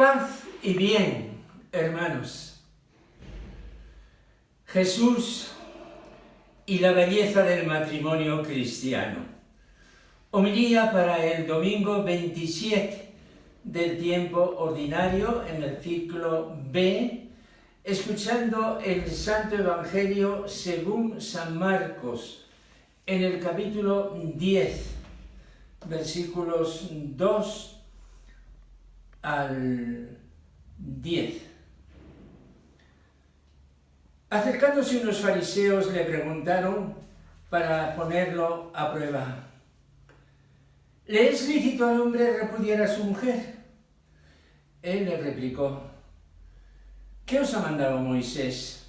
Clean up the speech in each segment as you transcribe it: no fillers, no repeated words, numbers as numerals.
Paz y bien, hermanos. Jesús y la belleza del matrimonio cristiano. Homilía para el domingo 27 del tiempo ordinario en el ciclo B, escuchando el Santo Evangelio según San Marcos, en el capítulo 10, versículos 2 al 10. Acercándose unos fariseos le preguntaron para ponerlo a prueba: ¿le es lícito al hombre repudiar a su mujer? Él le replicó: ¿qué os ha mandado Moisés?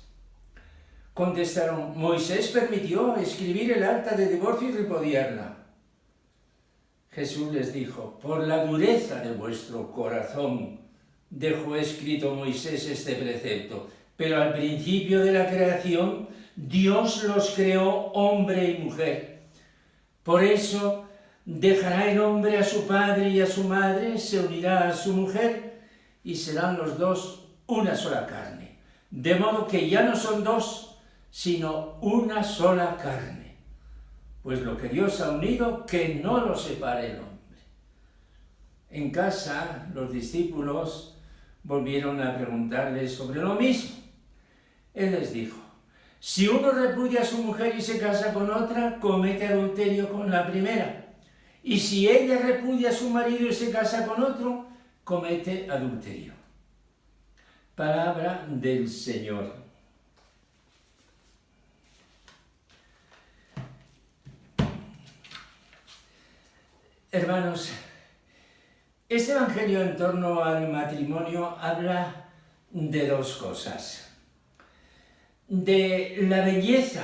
Contestaron: Moisés permitió escribir el acta de divorcio y repudiarla. Jesús les dijo: por la dureza de vuestro corazón dejó escrito Moisés este precepto, pero al principio de la creación Dios los creó hombre y mujer. Por eso dejará el hombre a su padre y a su madre, se unirá a su mujer y serán los dos una sola carne. De modo que ya no son dos, sino una sola carne. Pues lo que Dios ha unido, que no lo separe el hombre. En casa, los discípulos volvieron a preguntarle sobre lo mismo. Él les dijo: si uno repudia a su mujer y se casa con otra, comete adulterio con la primera. Y si ella repudia a su marido y se casa con otro, comete adulterio. Palabra del Señor. Hermanos, este evangelio en torno al matrimonio habla de dos cosas: de la belleza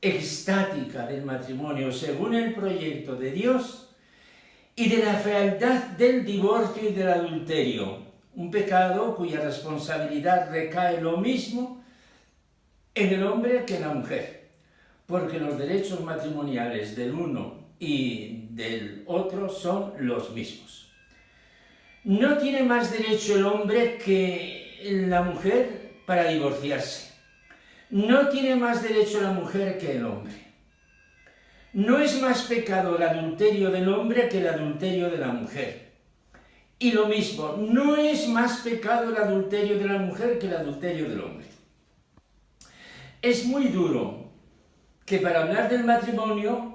extática del matrimonio según el proyecto de Dios y de la fealdad del divorcio y del adulterio, un pecado cuya responsabilidad recae lo mismo en el hombre que en la mujer, porque los derechos matrimoniales del uno y del otro son los mismos. No tiene más derecho el hombre que la mujer para divorciarse. No tiene más derecho la mujer que el hombre. No es más pecado el adulterio del hombre que el adulterio de la mujer. Y lo mismo, no es más pecado el adulterio de la mujer que el adulterio del hombre. Es muy duro que para hablar del matrimonio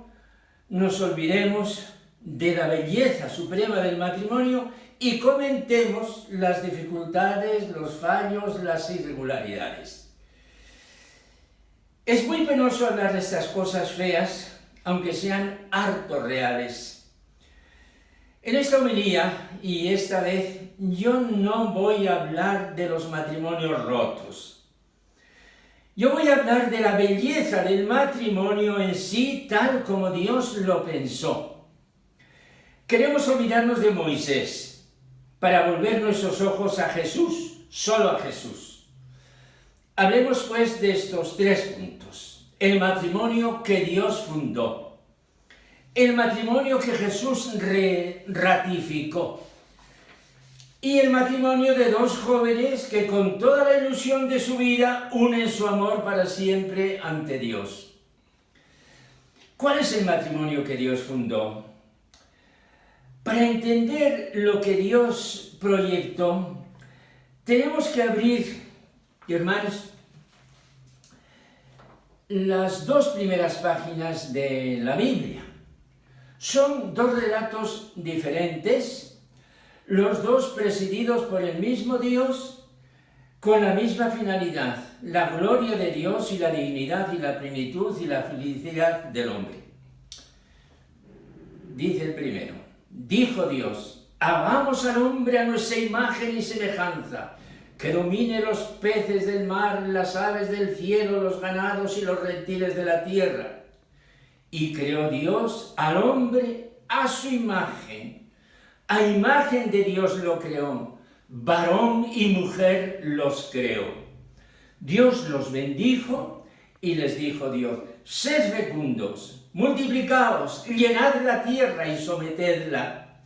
nos olvidemos de la belleza suprema del matrimonio y comentemos las dificultades, los fallos, las irregularidades. Es muy penoso hablar de estas cosas feas, aunque sean harto reales. En esta homilía, y esta vez, yo no voy a hablar de los matrimonios rotos. Yo voy a hablar de la belleza del matrimonio en sí, tal como Dios lo pensó. Queremos olvidarnos de Moisés para volver nuestros ojos a Jesús, solo a Jesús. Hablemos pues de estos tres puntos: el matrimonio que Dios fundó, el matrimonio que Jesús ratificó, y el matrimonio de dos jóvenes que con toda la ilusión de su vida unen su amor para siempre ante Dios. ¿Cuál es el matrimonio que Dios fundó? Para entender lo que Dios proyectó, tenemos que abrir, hermanos, las dos primeras páginas de la Biblia. Son dos relatos diferentes, los dos presididos por el mismo Dios, con la misma finalidad: la gloria de Dios y la dignidad y la plenitud y la felicidad del hombre. Dice el primero: dijo Dios, hagamos al hombre a nuestra imagen y semejanza, que domine los peces del mar, las aves del cielo, los ganados y los reptiles de la tierra. Y creó Dios al hombre a su imagen. A imagen de Dios lo creó, varón y mujer los creó. Dios los bendijo y les dijo Dios: sed fecundos, multiplicaos, llenad la tierra y sometedla.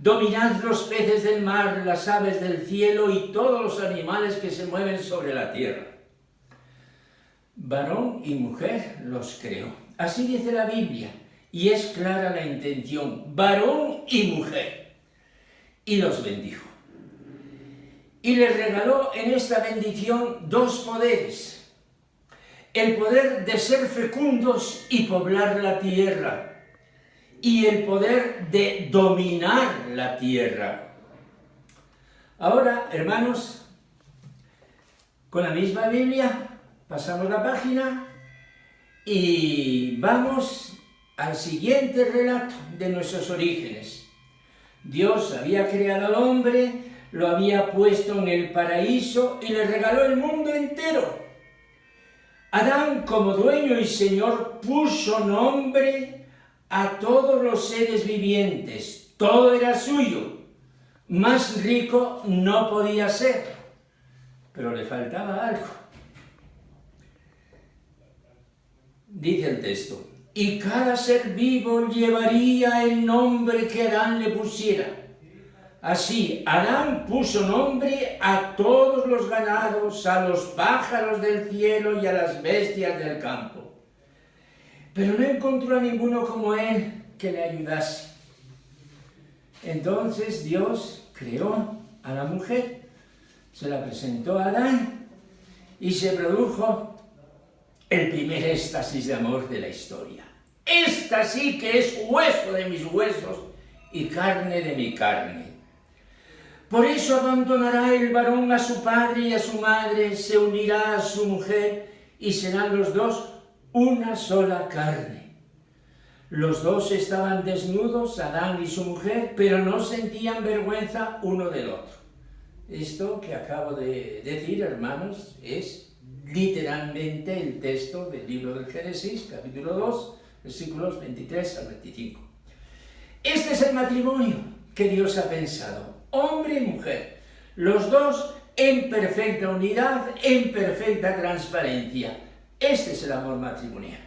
Dominad los peces del mar, las aves del cielo y todos los animales que se mueven sobre la tierra. Varón y mujer los creó. Así dice la Biblia, y es clara la intención, varón y mujer. Y los bendijo. Y les regaló en esta bendición dos poderes. El poder de ser fecundos y poblar la tierra, y el poder de dominar la tierra. Ahora, hermanos, con la misma Biblia, pasamos la página y vamos al siguiente relato de nuestros orígenes. Dios había creado al hombre, lo había puesto en el paraíso y le regaló el mundo entero. Adán, como dueño y señor, puso nombre a todos los seres vivientes. Todo era suyo. Más rico no podía ser, pero le faltaba algo. Dice el texto, y cada ser vivo llevaría el nombre que Adán le pusiera. Así, Adán puso nombre a todos los ganados, a los pájaros del cielo y a las bestias del campo. Pero no encontró a ninguno como él que le ayudase. Entonces Dios creó a la mujer, se la presentó a Adán y se produjo el primer éxtasis de amor de la historia. Esta sí que es hueso de mis huesos y carne de mi carne. Por eso abandonará el varón a su padre y a su madre, se unirá a su mujer y serán los dos una sola carne. Los dos estaban desnudos, Adán y su mujer, pero no sentían vergüenza uno del otro. Esto que acabo de decir, hermanos, es literalmente el texto del libro del Génesis, capítulo 2, versículos 23 al 25. Este es el matrimonio que Dios ha pensado, hombre y mujer, los dos en perfecta unidad, en perfecta transparencia. Este es el amor matrimonial.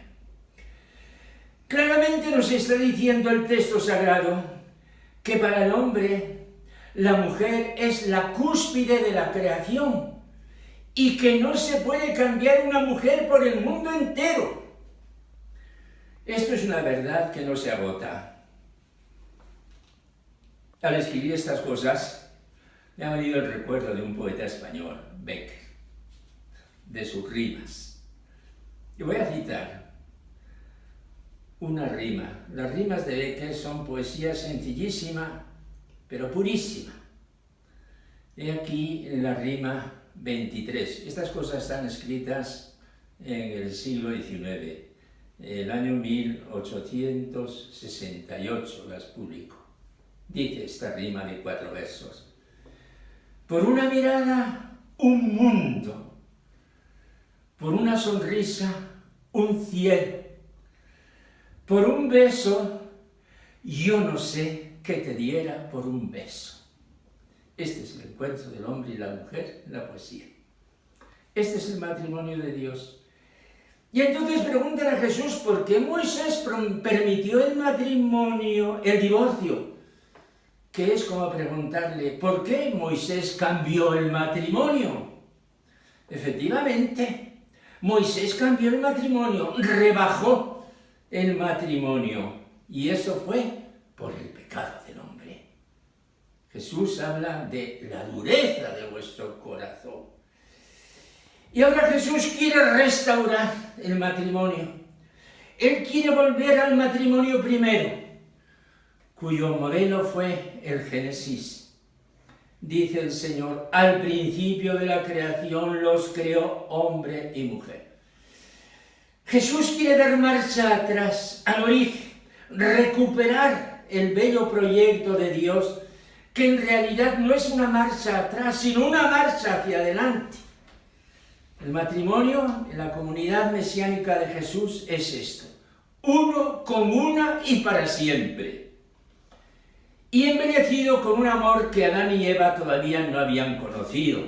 Claramente nos está diciendo el texto sagrado que para el hombre la mujer es la cúspide de la creación y que no se puede cambiar una mujer por el mundo entero. Esto es una verdad que no se agota. Al escribir estas cosas me ha venido el recuerdo de un poeta español, Becker, de sus rimas. Y voy a citar una rima. Las rimas de Becker son poesía sencillísima, pero purísima. He aquí la rima 23. Estas cosas están escritas en el siglo XIX, el año 1868 las publicó. Dice esta rima de 4 versos. Por una mirada, un mundo. Por una sonrisa, un cielo. Por un beso, yo no sé qué te diera por un beso. Este es el encuentro del hombre y la mujer en la poesía. Este es el matrimonio de Dios. Y entonces preguntan a Jesús por qué Moisés permitió el matrimonio, el divorcio, que es como preguntarle por qué Moisés cambió el matrimonio. Efectivamente, Moisés cambió el matrimonio, rebajó el matrimonio, y eso fue por el pecado del hombre. Jesús habla de la dureza de vuestro corazón. Y ahora Jesús quiere restaurar el matrimonio. Él quiere volver al matrimonio primero, cuyo modelo fue el Génesis. Dice el Señor, al principio de la creación los creó hombre y mujer. Jesús quiere dar marcha atrás, al origen, recuperar el bello proyecto de Dios, que en realidad no es una marcha atrás, sino una marcha hacia adelante. El matrimonio en la comunidad mesiánica de Jesús es esto: uno con una y para siempre. Y embellecido con un amor que Adán y Eva todavía no habían conocido.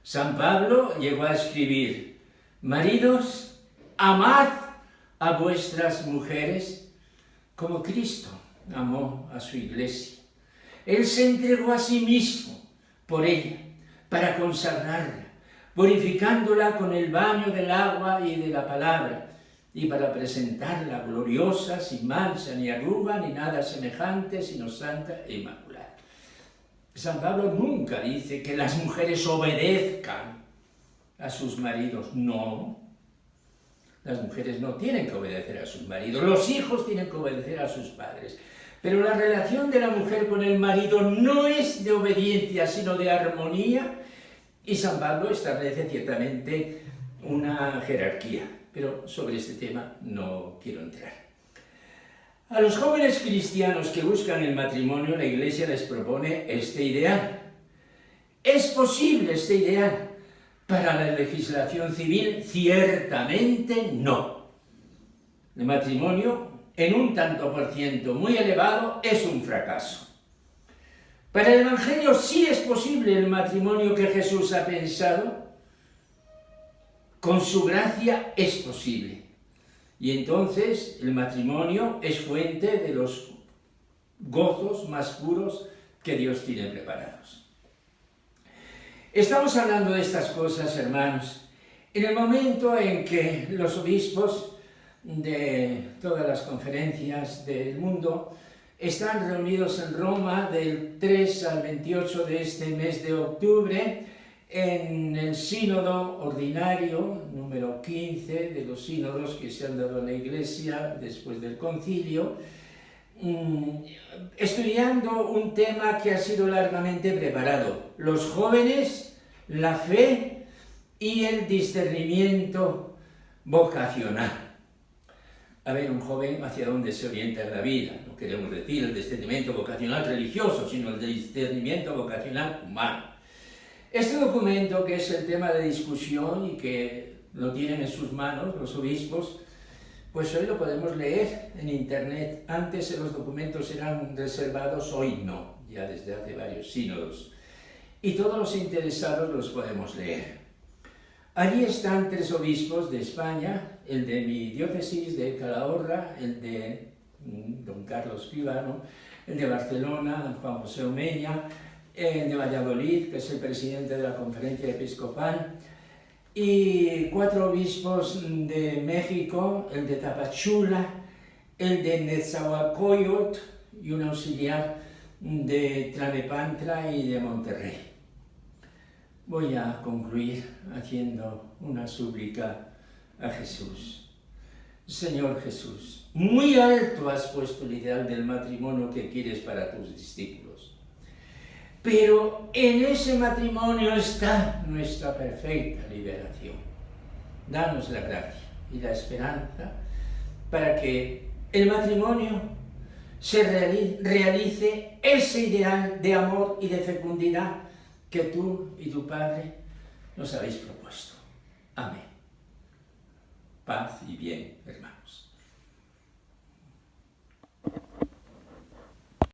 San Pablo llegó a escribir: maridos, amad a vuestras mujeres como Cristo amó a su iglesia. Él se entregó a sí mismo por ella, para consagrarla, purificándola con el baño del agua y de la palabra, y para presentarla gloriosa, sin mancha, ni arruga, ni nada semejante, sino santa e inmaculada. San Pablo nunca dice que las mujeres obedezcan a sus maridos, no. Las mujeres no tienen que obedecer a sus maridos, los hijos tienen que obedecer a sus padres. Pero la relación de la mujer con el marido no es de obediencia, sino de armonía, y San Pablo establece ciertamente una jerarquía, pero sobre este tema no quiero entrar. A los jóvenes cristianos que buscan el matrimonio, la Iglesia les propone este ideal. ¿Es posible este ideal para la legislación civil? Ciertamente no. El matrimonio, en un tanto por ciento muy elevado, es un fracaso. Para el Evangelio sí es posible el matrimonio que Jesús ha pensado. Con su gracia es posible. Y entonces el matrimonio es fuente de los gozos más puros que Dios tiene preparados. Estamos hablando de estas cosas, hermanos, en el momento en que los obispos de todas las conferencias del mundo están reunidos en Roma del 3 al 28 de este mes de octubre en el sínodo ordinario número 15 de los sínodos que se han dado en la Iglesia después del concilio, estudiando un tema que ha sido largamente preparado: los jóvenes, la fe y el discernimiento vocacional. A ver, un joven hacia dónde se orienta en la vida. No queremos decir el discernimiento vocacional religioso, sino el discernimiento vocacional humano. Este documento, que es el tema de discusión y que lo tienen en sus manos los obispos, pues hoy lo podemos leer en internet. Antes los documentos eran reservados, hoy no, ya desde hace varios sínodos. Y todos los interesados los podemos leer. Allí están 3 obispos de España, el de mi diócesis de Calahorra, el de don Carlos Píbano, el de Barcelona, don Juan José Omeña, el de Valladolid, que es el presidente de la Conferencia Episcopal, y 4 obispos de México, el de Tapachula, el de Nezahualcóyotl y un auxiliar de Tlalnepantla y de Monterrey. Voy a concluir haciendo una súplica a Jesús. Señor Jesús, muy alto has puesto el ideal del matrimonio que quieres para tus discípulos. Pero en ese matrimonio está nuestra perfecta liberación. Danos la gracia y la esperanza para que el matrimonio se realice ese ideal de amor y de fecundidad que tú y tu Padre nos habéis propuesto. Amén. Paz y bien, hermanos.